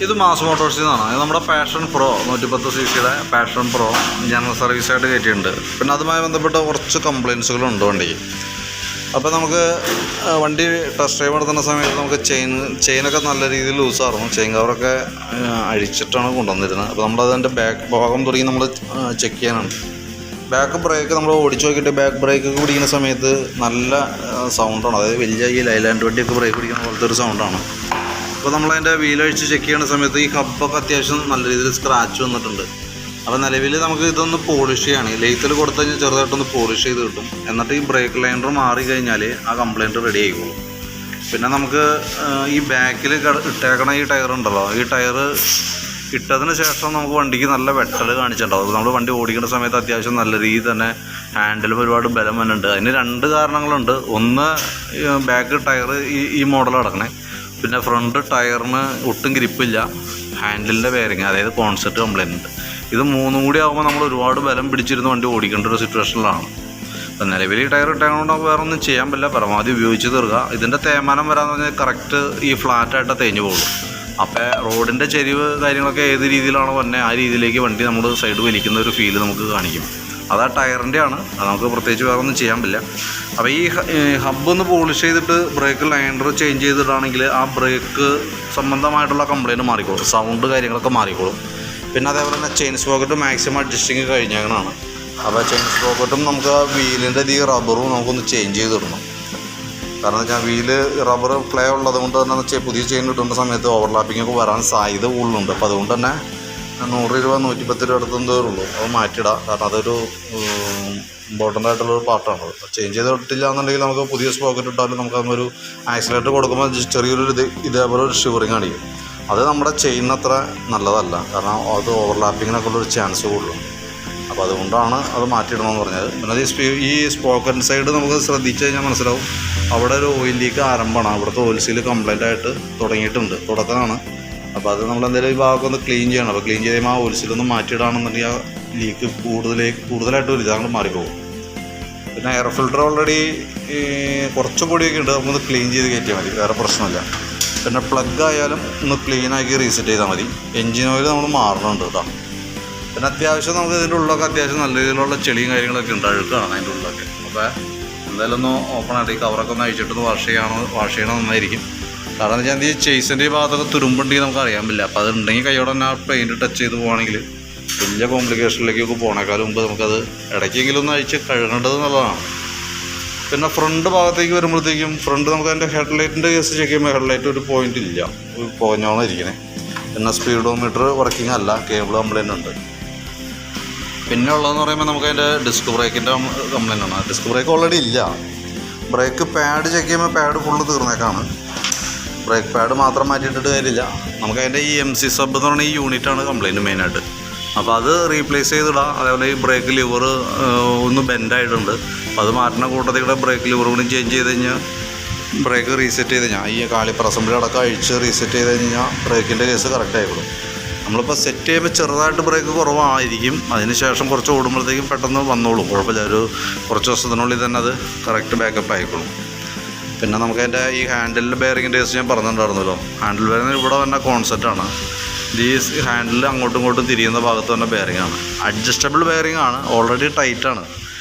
ഇത് മാസ് മോട്ടോഴ്സിൽ നിന്നാണ്. ഇത് നമ്മുടെ Passion Pro 110 cc Passion Pro general സർവീസായിട്ട് കയറ്റിയിട്ടുണ്ട്. പിന്നെ അതുമായി ബന്ധപ്പെട്ട കുറച്ച് കംപ്ലയിൻസുകളുണ്ട് വണ്ടിക്ക്. അപ്പോൾ നമുക്ക് വണ്ടി ടെസ്റ്റ് ഡ്രൈവ് നടത്തുന്ന സമയത്ത് നമുക്ക് ചെയിനൊക്കെ നല്ല രീതിയിൽ ലൂസായിരുന്നു. ചെയിൻ കവറൊക്കെ അഴിച്ചിട്ടാണ് കൊണ്ടുവന്നിരുന്നത്. അപ്പോൾ നമ്മളതിൻ്റെ ബാക്ക് ഭാഗം തുടങ്ങി നമ്മൾ ചെക്ക് ചെയ്യാനുണ്ട്. ബാക്ക് ബ്രേക്ക് നമ്മൾ ഓടിച്ചു നോക്കിയിട്ട് ബാക്ക് ബ്രേക്ക് പിടിക്കുന്ന സമയത്ത് നല്ല സൗണ്ടാണ്. അതായത് വലിയ ഈ ലൈലാൻഡ് വണ്ടിയൊക്കെ ബ്രേക്ക് പിടിക്കുന്ന പോലത്തെ ഒരു സൗണ്ടാണ്. അപ്പോൾ നമ്മളതിൻ്റെ വീലഴിച്ച് ചെക്ക് ചെയ്യുന്ന സമയത്ത് ഈ ഹബ്ബൊക്കെ അത്യാവശ്യം നല്ല രീതിയിൽ സ്ക്രാച്ച് വന്നിട്ടുണ്ട്. അപ്പോൾ നിലവിൽ നമുക്ക് ഇതൊന്ന് പോളിഷ് ചെയ്യാണ്. ലെയ്ത്തിൽ കൊടുത്തു കഴിഞ്ഞാൽ ചെറുതായിട്ടൊന്ന് പോളിഷ് ചെയ്ത് കിട്ടും. എന്നിട്ട് ഈ ബ്രേക്ക് ലൈനർ മാറി കഴിഞ്ഞാൽ ആ കംപ്ലയിൻറ്റ് റെഡി ആയിക്കോളും. പിന്നെ നമുക്ക് ഈ ബാക്കിൽ ഇട്ടേക്കണ ഈ ടയർ ഉണ്ടല്ലോ, ഈ ടയർ ഇട്ടതിന് ശേഷം നമുക്ക് വണ്ടിക്ക് നല്ല വെട്ടൽ കാണിച്ചിട്ടുണ്ടാവും. നമ്മൾ വണ്ടി ഓടിക്കുന്ന സമയത്ത് അത്യാവശ്യം നല്ല രീതിയിൽ തന്നെ ഹാൻഡിലും ഒരുപാട് ബലം വന്നിട്ടുണ്ട്. അതിന് 2 കാരണങ്ങളുണ്ട്. ഒന്ന് ബാക്ക് ടയർ ഈ മോഡൽ കിടക്കണേ. പിന്നെ ഫ്രണ്ട് ടയറിന് ഒട്ടും ഗ്രിപ്പില്ല. ഹാൻഡിലിൻ്റെ ബെയറിങ് അതായത് കോൺസെപ്റ്റ് കംപ്ലയിൻ്റ് ഉണ്ട്. ഇത് 3 കൂടി ആകുമ്പോൾ നമ്മൾ ഒരുപാട് ബലം പിടിച്ചിരുന്ന് വണ്ടി ഓടിക്കേണ്ട ഒരു സിറ്റുവേഷനിലാണ്. അപ്പം നിലവിൽ ഈ ടയർ ഇട്ടതുകൊണ്ട് വേറെ ഒന്നും ചെയ്യാൻ പറ്റില്ല. പരമാവധി ഉപയോഗിച്ച് തീർക്കുക. ഇതിൻ്റെ തേയ്മാനം വരാമെന്ന് പറഞ്ഞാൽ കറക്റ്റ് ഈ ഫ്ലാറ്റായിട്ട് തേഞ്ഞു പോകുള്ളൂ. അപ്പോൾ റോഡിൻ്റെ ചെരിവ് കാര്യങ്ങളൊക്കെ ഏത് രീതിയിലാണോ വന്നെ ആ രീതിയിലേക്ക് വണ്ടി നമ്മൾ സൈഡ് വലിക്കുന്ന ഒരു ഫീല് നമുക്ക് കാണിക്കും. അത് ആ ടയറിൻ്റെ ആണ്. അത് നമുക്ക് പ്രത്യേകിച്ച് വേറെ ഒന്നും ചെയ്യാൻ പറ്റില്ല. അപ്പോൾ ഈ ഹബ്ബ് ഒന്ന് പോളിഷ് ചെയ്തിട്ട് ബ്രേക്ക് ലൈനർ ചേഞ്ച് ചെയ്തിട്ടാണെങ്കിൽ ആ ബ്രേക്ക് സംബന്ധമായിട്ടുള്ള കംപ്ലയിൻറ്റ് മാറിക്കോളും. സൗണ്ട് കാര്യങ്ങളൊക്കെ മാറിക്കോളും. പിന്നെ അതേപോലെ തന്നെ ചെയിൻ സ്പോക്കറ്റ് മാക്സിമം അഡ്ജസ്റ്റിങ് കഴിഞ്ഞാണ്. അപ്പോൾ ചെയിൻ സ്പോക്കറ്റും നമുക്ക് ആ വീലിൻ്റെ ഈ റബ്ബറും നമുക്കൊന്ന് ചേഞ്ച് ചെയ്തിടണം. കാരണം എന്ന് വെച്ചാൽ വീല് റബ്ബർ ഫ്ലേ ഉള്ളത് കൊണ്ട് തന്നെ പുതിയ ചെയിൻ ഇടുന്ന സമയത്ത് ഓവർലാപ്പിംഗ് ഒക്കെ വരാൻ സാധ്യത കൂടുതലുണ്ട്. അപ്പോൾ അതുകൊണ്ട് തന്നെ 100 രൂപ 110 രൂപ അടുത്തേ ഉള്ളൂ. അത് മാറ്റിയിടാം. കാരണം അതൊരു ഇമ്പോർട്ടൻ്റ് ആയിട്ടുള്ളൊരു പാർട്ടാണ്. ചേഞ്ച് ചെയ്തിട്ടില്ല എന്നുണ്ടെങ്കിൽ നമുക്ക് പുതിയ സ്പോക്കറ്റ് ഇട്ടാലും നമുക്ക് അതൊരു ആക്സിലേറ്റർ കൊടുക്കുമ്പോൾ ചെറിയൊരു ഇതേപോലെ ഒരു ഷിവറിങ് കാണിക്കും. അത് നമ്മുടെ ചെയിൻ അത്ര നല്ലതല്ല. കാരണം അത് ഓവർലാപ്പിങ്ങിനൊക്കെ ഉള്ളൊരു ചാൻസ് കൂടുതലും. അപ്പോൾ അതുകൊണ്ടാണ് അത് മാറ്റിയിടണമെന്ന് പറഞ്ഞത്. പിന്നെ ഈ സ്പോക്കറ്റ് സൈഡ് നമുക്ക് ശ്രദ്ധിച്ച് കഴിഞ്ഞാൽ മനസ്സിലാവും. അവിടെ ഒരു ഓയിൽ ലീക്ക് ആരംഭമാണ്. അവിടുത്തെ ഓയിൽ സീൽ കംപ്ലൈൻ്റ് ആയിട്ട് തുടങ്ങിയിട്ടുണ്ട്. തുടക്കമാണ്. അപ്പോൾ അത് നമ്മളെന്തെങ്കിലും ഈ ഭാഗമൊക്കെ ഒന്ന് ക്ലീൻ ചെയ്യണം. അപ്പോൾ ക്ലീൻ ചെയ്യുമ്പോൾ ആ ഓയിൽ സീലൊന്ന് മാറ്റിയിടാണെന്നുണ്ടെങ്കിൽ ആ ലീക്ക് കൂടുതലായിട്ട് ഒരു ഇതങ്ങോട്ട് മാറിപ്പോകും. പിന്നെ എയർ ഫിൽറ്റർ ഓൾറെഡി കുറച്ച് പൊടിയൊക്കെ ഉണ്ട്. നമുക്കൊന്ന് ക്ലീൻ ചെയ്ത് കയറ്റിയാൽ മതി, വേറെ പ്രശ്നമില്ല. പിന്നെ പ്ലഗ് ആയാലും ഒന്ന് ക്ലീനാക്കി റീസെറ്റ് ചെയ്താൽ മതി. എൻജിൻ ഓയിൽ നമ്മൾ മാറണുണ്ട് കേട്ടോ. പിന്നെ അത്യാവശ്യം നമുക്ക് ഇതിൻ്റെ ഉള്ളൊക്കെ അത്യാവശ്യം നല്ല രീതിയിലുള്ള ചെളിയും കാര്യങ്ങളൊക്കെ ഉണ്ട്, അഴുക്കാണ് അതിൻ്റെ ഉള്ളൊക്കെ. അപ്പോൾ എന്തായാലും ഒന്ന് ഓപ്പൺ ആയിട്ട് ഈ കവറൊക്കെ ഒന്ന് അഴിച്ചിട്ടൊന്ന് വാഷ് ചെയ്യണം നന്നായിരിക്കും. കാരണം എന്ന് വെച്ചാൽ ഈ ചേസിൻ്റെ ഈ ഭാഗത്തൊക്കെ തുരുമ്പുണ്ടെങ്കിൽ നമുക്ക് അറിയാൻ പറ്റില്ല. അപ്പോൾ അതുണ്ടെങ്കിൽ കൈയോടെ തന്നെ ആ പെയിൻറ്റ് ടച്ച് ചെയ്ത് പോവുകയാണെങ്കിൽ വലിയ കോംപ്ലിക്കേഷനിലേക്കൊക്കെ പോകണേക്കാളും മുമ്പ് നമുക്കത് ഇടയ്ക്കെങ്കിലും ഒന്ന് അഴിച്ച് കഴുകേണ്ടത് എന്നുള്ളതാണ്. പിന്നെ ഫ്രണ്ട് ഭാഗത്തേക്ക് വരുമ്പോഴത്തേക്കും ഫ്രണ്ട് നമുക്ക് അതിൻ്റെ ഹെഡ്ലൈറ്റിൻ്റെ കേസ് ചെക്ക് ചെയ്യുമ്പോൾ ഹെഡ്ലൈറ്റ് ഒരു പോയിൻ്റ് ഇല്ല, പോഞ്ഞോണം ഇരിക്കുന്നത്. പിന്നെ സ്പീഡോമീറ്റർ വർക്കിംഗ് അല്ല, കേബിൾ കംപ്ലൈൻ്റ് ഉണ്ട്. പിന്നെ ഉള്ളതെന്ന് പറയുമ്പോൾ നമുക്ക് അതിൻ്റെ ഡിസ്ക് ബ്രേക്കിൻ്റെ കംപ്ലൈൻ്റ് ആണ്. ഡിസ്ക് ബ്രേക്ക് ഓൾറെഡി ഇല്ല. ബ്രേക്ക് പാഡ് ചെക്ക് ചെയ്യുമ്പോൾ പാഡ് ഫുള്ള് തീർന്നേക്കാണ്. ബ്രേക്ക് പാഡ് മാത്രം മാറ്റിയിട്ടിട്ട് കാര്യമില്ല. നമുക്ക് അതിൻ്റെ ഈ MC സബ് എന്ന് പറഞ്ഞ ഈ യൂണിറ്റാണ് കംപ്ലൈൻറ്റ് മെയിനായിട്ട്. അപ്പോൾ അത് റീപ്ലേസ് ചെയ്തിടാം. അതേപോലെ ഈ ബ്രേക്ക് ലിവർ ഒന്ന് ബെൻഡായിട്ടുണ്ട്. അപ്പോൾ അത് മാറ്റുന്ന കൂട്ടത്തിൽ ബ്രേക്ക് ലിവർ കൂടി ചേഞ്ച് ചെയ്ത് കഴിഞ്ഞാൽ ബ്രേക്ക് റീസെറ്റ് ചെയ്ത് കഴിഞ്ഞാൽ ഈ കാലിപ്പർ അസംബ്ലി അടക്കം അഴിച്ച് റീസെറ്റ് ചെയ്ത് കഴിഞ്ഞാൽ ബ്രേക്കിൻ്റെ കേസ് കറക്റ്റ് ആയിക്കോളും. നമ്മളിപ്പോൾ സെറ്റ് ചെയ്യുമ്പോൾ ചെറുതായിട്ട് ബ്രേക്ക് കുറവായിരിക്കും. അതിന് ശേഷം കുറച്ച് ഓടുമ്പോഴത്തേക്കും പെട്ടെന്ന് വന്നോളും, കുഴപ്പമില്ല. ഒരു കുറച്ച് ദിവസത്തിനുള്ളിൽ തന്നെ അത് കറക്റ്റ് ബാക്കപ്പ് ആയിക്കോളും. പിന്നെ നമുക്ക് അതിൻ്റെ ഈ ഹാൻഡിലിൻ്റെ ബെയറിങ്ങിൻ്റെ കേസ് ഞാൻ പറഞ്ഞിട്ടുണ്ടായിരുന്നല്ലോ. ഹാൻഡിൽ ബെയറിങ് ഇവിടെ തന്നെ കോൺസെപ്റ്റാണ്. ഈ ഹാൻഡിൽ അങ്ങോട്ടും ഇങ്ങോട്ടും തിരിയുന്ന ഭാഗത്ത് തന്നെ ബെയറിംഗ് ആണ്. അഡ്ജസ്റ്റബിൾ ബെയറിംഗ് ആണ്, ഓൾറെഡി ടൈറ്റാണ്.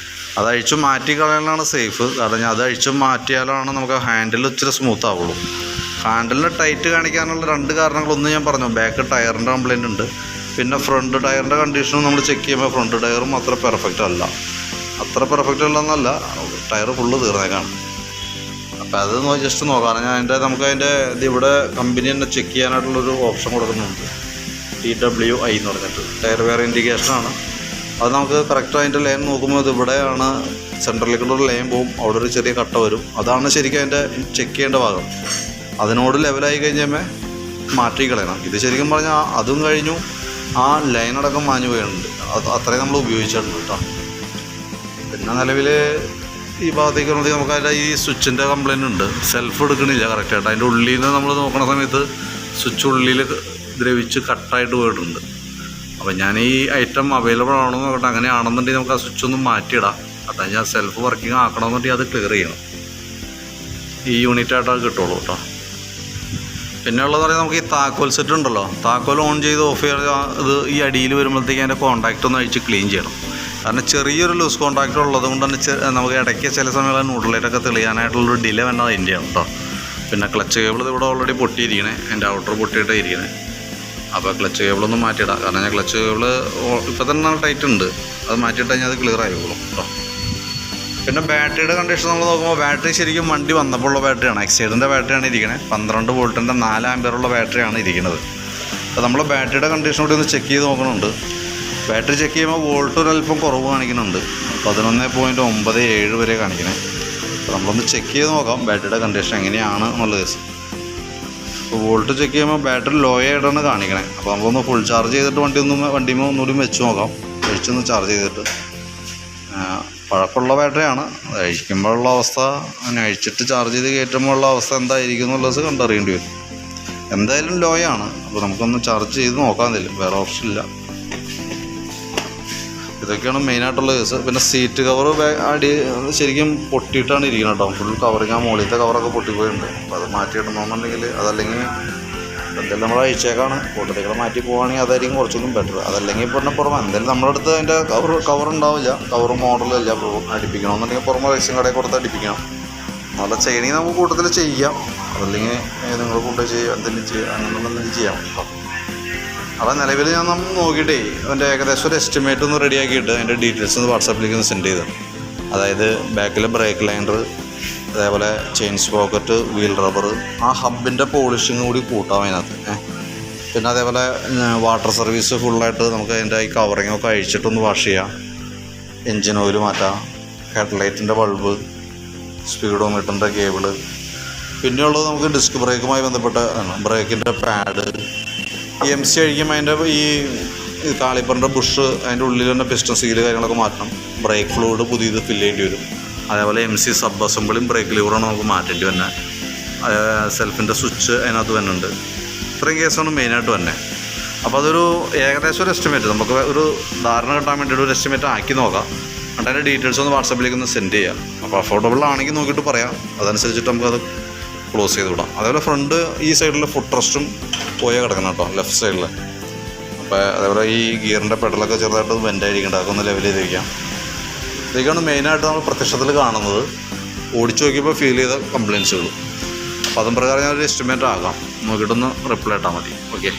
അത് അഴിച്ചു മാറ്റി കളയാനാണ് സേഫ്. കാരണം അത് അഴിച്ചു മാറ്റിയാലാണ് നമുക്ക് ഹാൻഡിൽ ഇച്ചിരി സ്മൂത്ത് ആവുള്ളൂ. ഹാൻഡിലിന് ടൈറ്റ് കാണിക്കാനുള്ള 2 കാരണങ്ങളൊന്നും ഞാൻ പറഞ്ഞു. ബാക്ക് ടയറിൻ്റെ കംപ്ലയിൻ്റ് ഉണ്ട്. പിന്നെ ഫ്രണ്ട് ടയറിൻ്റെ കണ്ടീഷനും നമ്മൾ ചെക്ക് ചെയ്യുമ്പോൾ ഫ്രണ്ട് ടയറും അത്ര പെർഫെക്റ്റ് അല്ല. അത്ര പെർഫെക്റ്റ് അല്ലെന്നല്ല, ടയർ ഫുള്ള് തീർന്നേക്കാണ്. അപ്പോൾ അത് ജസ്റ്റ് നോക്കാം. നമുക്ക് അതിൻ്റെ ഇവിടെ കമ്പനി തന്നെ ചെക്ക് ചെയ്യാനായിട്ടുള്ളൊരു ഓപ്ഷൻ കൊടുക്കുന്നുണ്ട്, TWI എന്ന് പറഞ്ഞിട്ട്. ടയർ വെയർ ഇൻഡിക്കേഷനാണ്. അത് നമുക്ക് കറക്റ്റ് അതിൻ്റെ ലൈൻ നോക്കുമ്പോൾ ഇത് ഇവിടെയാണ് സെൻറ്ററിലേക്കുള്ളൊരു ലൈൻ പോവും. അവിടെ ഒരു ചെറിയ കട്ട വരും. അതാണ് ശരിക്കും അതിൻ്റെ ചെക്ക് ചെയ്യേണ്ട ഭാഗം. അതിനോട് ലെവലായി കഴിഞ്ഞാൽ മാറ്റി കളയണം. ഇത് ശരിക്കും പറഞ്ഞാൽ അതും കഴിഞ്ഞു, ആ ലൈനടക്കം മാഞ്ഞു പോയിട്ടുണ്ട്. അത്രയും നമ്മൾ ഉപയോഗിച്ചിട്ടുണ്ട് കേട്ടോ. പിന്നെ നിലവിൽ ഈ ഭാഗത്തേക്ക് വരുമ്പോഴത്തേക്ക് നമുക്ക് അതിൻ്റെ ഈ സ്വിച്ചിൻ്റെ കംപ്ലയിൻ്റ് ഉണ്ട്. സെൽഫ് എടുക്കണില്ല കറക്റ്റായിട്ട്. അതിൻ്റെ ഉള്ളിൽ നിന്ന് നമ്മൾ നോക്കണ സമയത്ത് സ്വിച്ച് ഉള്ളിൽ ദ്രവിച്ച് കട്ടായിട്ട് പോയിട്ടുണ്ട്. അപ്പോൾ ഞാൻ ഈ ഐറ്റം അവൈലബിൾ ആണോ എന്ന് നോക്കട്ടെ. അങ്ങനെയാണെന്നുണ്ടെങ്കിൽ നമുക്ക് ആ സ്വിച്ച് ഒന്ന് മാറ്റിയിടാം. അതാ ഞാൻ സെൽഫ് വർക്കിംഗ് ആക്കണമെന്നുണ്ടെങ്കിൽ അത് ക്ലിയർ ചെയ്യണം. ഈ യൂണിറ്റായിട്ട് അത് കിട്ടുള്ളൂ കേട്ടോ. പിന്നെ ഉള്ളതെന്ന് പറയുന്നത് നമുക്ക് ഈ താക്കോൽ സെറ്റ് ഉണ്ടല്ലോ, താക്കോൽ ഓൺ ചെയ്ത് ഓഫ് ചെയ്താൽ ഇത് ഈ അടിയിൽ വരുമ്പോഴത്തേക്ക് അതിൻ്റെ കോൺടാക്റ്റ് ഒന്ന് അഴിച്ച് ക്ലീൻ ചെയ്യണം. കാരണം ചെറിയൊരു ലൂസ് കോൺടാക്റ്റ് ഉള്ളത് കൊണ്ട് തന്നെ നമുക്ക് ഇടയ്ക്ക് ചില സമയങ്ങളിൽ ന്യൂട്രലൈറ്റൊക്കെ തെളിയാനായിട്ടുള്ളൊരു ഡിലേ വന്നത് അതിൻ്റെയാണ് കേട്ടോ. പിന്നെ ക്ലച്ച് കേബിൾ ഇവിടെ ഓൾറെഡി പൊട്ടിയിരിക്കണേ, എൻ്റെ ഔട്ടർ പൊട്ടിയിട്ടേ ഇരിക്കണേ. അപ്പോൾ ക്ലച്ച് കേബിളൊന്നും മാറ്റിയിടാം. കാരണം ഞാൻ ക്ലച്ച് കേബിൾ ഇപ്പോൾ തന്നെ നല്ല ടൈറ്റ് ഉണ്ട്, അത് മാറ്റിയിട്ട് കഴിഞ്ഞാൽ അത് ക്ലിയർ ആയിക്കോളും കേട്ടോ. പിന്നെ ബാറ്ററിയുടെ കണ്ടീഷൻ നമ്മൾ നോക്കുമ്പോൾ ബാറ്ററി ശരിക്കും വണ്ടി വന്നപ്പോൾ ഉള്ള ബാറ്ററിയാണ്, എക്സൈഡിൻ്റെ ബാറ്ററിയാണ് ഇരിക്കണേ. 12 വോൾട്ടിൻ്റെ 4 ആംപിയറുള്ള ബാറ്ററിയാണ് ഇരിക്കുന്നത്. അപ്പോൾ നമ്മൾ ബാറ്ററിയുടെ കണ്ടീഷൻ കൂടി ഒന്ന് ചെക്ക് ചെയ്ത് നോക്കണുണ്ട്. ബാറ്ററി ചെക്ക് ചെയ്യുമ്പോൾ വോൾട്ട് ഒരല്പം കുറവ് കാണിക്കുന്നുണ്ട്, 11.97 വരെ കാണിക്കണേ. അപ്പോൾ നമ്മളൊന്ന് ചെക്ക് ചെയ്ത് നോക്കാം ബാറ്ററിയുടെ കണ്ടീഷൻ എങ്ങനെയാണ് എന്നുള്ള കേസ്. അപ്പോൾ വോൾട്ട് ചെക്ക് ചെയ്യുമ്പോൾ ബാറ്ററി ലോ ആയിട്ടാണ് കാണിക്കണേ. അപ്പോൾ നമ്മളൊന്ന് ഫുൾ ചാർജ് ചെയ്തിട്ട് വണ്ടിയുമ്പോൾ ഒന്നുകൂടി വെച്ച് നോക്കാം, വെച്ചൊന്ന് ചാർജ് ചെയ്തിട്ട്. പഴക്കമുള്ള ബാറ്ററിയാണ്, അത് അഴിക്കുമ്പോഴുള്ള അവസ്ഥ, അങ്ങനെ അഴിച്ചിട്ട് ചാർജ് ചെയ്ത് കയറ്റുമ്പോഴുള്ള അവസ്ഥ എന്തായിരിക്കും എന്നുള്ളത് കണ്ടറിയേണ്ടി വരും. എന്തായാലും ലോ ആണ്, അപ്പോൾ നമുക്കൊന്ന് ചാർജ് ചെയ്ത് നോക്കാൻ തരും, വേറെ ഓപ്ഷൻ ഇല്ല. ഇതൊക്കെയാണ് മെയിനായിട്ടുള്ള കേസ്. പിന്നെ സീറ്റ് കവർ അടി ശരിക്കും പൊട്ടിയിട്ടാണ് ഇരിക്കുന്നത് കേട്ടോ, ഫുൾ കവറിങ്. ആ മുകളിലത്തെ കവറൊക്കെ പൊട്ടിപ്പോയിട്ടുണ്ട്. അപ്പോൾ അത് മാറ്റിയിടണമെന്നുണ്ടെങ്കിൽ, അതല്ലെങ്കിൽ എന്തായാലും നമ്മൾ അഴിച്ചേക്കാണ്, കൂട്ടത്തേക്കൾ മാറ്റി പോവുകയാണെങ്കിൽ അതായിരിക്കും കുറച്ചുകൂടി ബെറ്റർ. അതല്ലെങ്കിൽ പിന്നെ പുറമെ എന്തായാലും നമ്മുടെ അടുത്ത് അതിൻ്റെ കവർ ഉണ്ടാവില്ല, കവർ മോഡലല്ല. അപ്പോൾ അടിപ്പിക്കണമെന്നുണ്ടെങ്കിൽ പുറമെ റേസിംഗ് കടയിൽ കൊടുത്ത് അടിപ്പിക്കണം. നല്ല ചെയ്യണമെങ്കിൽ നമുക്ക് കൂട്ടത്തിൽ ചെയ്യാം, അതല്ലെങ്കിൽ നിങ്ങൾ കൂട്ടം ചെയ്യുക, എന്തെങ്കിലും ചെയ്യുക, അങ്ങനെ എന്തെങ്കിലും ചെയ്യാം കേട്ടോ. അപ്പോൾ നിലവിൽ ഞാൻ നമ്മൾ നോക്കിയിട്ടേ അതിൻ്റെ ഏകദേശം ഒരു എസ്റ്റിമേറ്റ് ഒന്ന് റെഡിയാക്കിയിട്ട് അതിൻ്റെ ഡീറ്റെയിൽസ് ഒന്ന് വാട്സാപ്പിലേക്ക് ഒന്ന് സെൻഡ് ചെയ്ത്. അതായത് ബാക്കിലെ ബ്രേക്ക് ലൈനർ, അതേപോലെ ചെയിൻ സ്പോക്കറ്റ്, വീൽ റബ്ബർ, ആ ഹബിൻ്റെ പോളിഷിങ് കൂടി കൂട്ടാം അതിനകത്ത്. പിന്നെ അതേപോലെ വാട്ടർ സർവീസ് ഫുള്ളായിട്ട് നമുക്ക് അതിൻ്റെ ഈ കവറിങ്ങൊക്കെ അഴിച്ചിട്ടൊന്ന് വാഷ് ചെയ്യാം. എൻജിൻ ഓയിൽ മാറ്റാം, ഹെഡ്ലൈറ്റിൻ്റെ ബൾബ്, സ്പീഡോമീറ്ററിൻ്റെ കേബിള്. പിന്നെയുള്ളത് നമുക്ക് ഡിസ്ക് ബ്രേക്കുമായി ബന്ധപ്പെട്ട ബ്രേക്കിൻ്റെ പാഡ്, MC അഴിക്കുമ്പോൾ അതിൻ്റെ ഈ കാളിപ്പറിൻ്റെ ബുഷ്, അതിൻ്റെ ഉള്ളിൽ തന്നെ പിസ്റ്റൺ സീല് കാര്യങ്ങളൊക്കെ മാറ്റണം. ബ്രേക്ക് ഫ്ലൂയിഡ് പുതിയത് ഫില്ല് ചെയ്യേണ്ടി വരും. അതേപോലെ MC സബ് അസംബിളും ബ്രേക്ക് ലിവറാണ് നമുക്ക് മാറ്റേണ്ടി വന്നെ. സെൽഫിൻ്റെ സ്വിച്ച് അതിനകത്ത് വരുന്നുണ്ട്. ഇത്രയും കേസാണ് മെയിനായിട്ട് തന്നെ. അപ്പോൾ അതൊരു ഏകദേശം ഒരു എസ്റ്റിമേറ്റ്, നമുക്ക് ഒരു ധാരണ കിട്ടാൻ വേണ്ടിയിട്ട് ഒരു എസ്റ്റിമേറ്റ് ആക്കി നോക്കാം. എന്നിട്ട് അതിൻ്റെ ഡീറ്റെയിൽസ് ഒന്ന് വാട്സാപ്പിലേക്ക് ഒന്ന് സെൻഡ് ചെയ്യാം. അപ്പോൾ അഫോർഡബിൾ ആണെങ്കിൽ നോക്കിയിട്ട് പറയാം, അതനുസരിച്ചിട്ട് നമുക്കത് ക്ലോസ് ചെയ്ത് വിടാം. അതേപോലെ ഫ്രണ്ട് ഈ സൈഡിൽ ഫുഡ് റെസ്റ്റും പോയാൽ കിടക്കണം കേട്ടോ, ലെഫ്റ്റ് സൈഡിൽ. അപ്പോൾ അതേപോലെ ഈ ഗിയറിൻ്റെ പെഡലൊക്കെ ചെറുതായിട്ട് ബെൻഡായിരിക്കണ്ട, അതൊക്കെ ഒന്ന് ലെവൽ ചെയ്ത് വയ്ക്കാം. ഇതൊക്കെയാണ് മെയിനായിട്ട് നമ്മൾ പ്രത്യക്ഷത്തിൽ കാണുന്നത്, ഓടിച്ചു നോക്കിയപ്പോൾ ഫീൽ ചെയ്ത കംപ്ലയിൻസുകൾ. അപ്പോൾ അതും പ്രകാരം ഞാനൊരു എസ്റ്റിമേറ്റ് ആകാം, നോക്കിയിട്ടൊന്ന് റിപ്ലൈ ഇട്ടാൽ മതി. ഓക്കെ.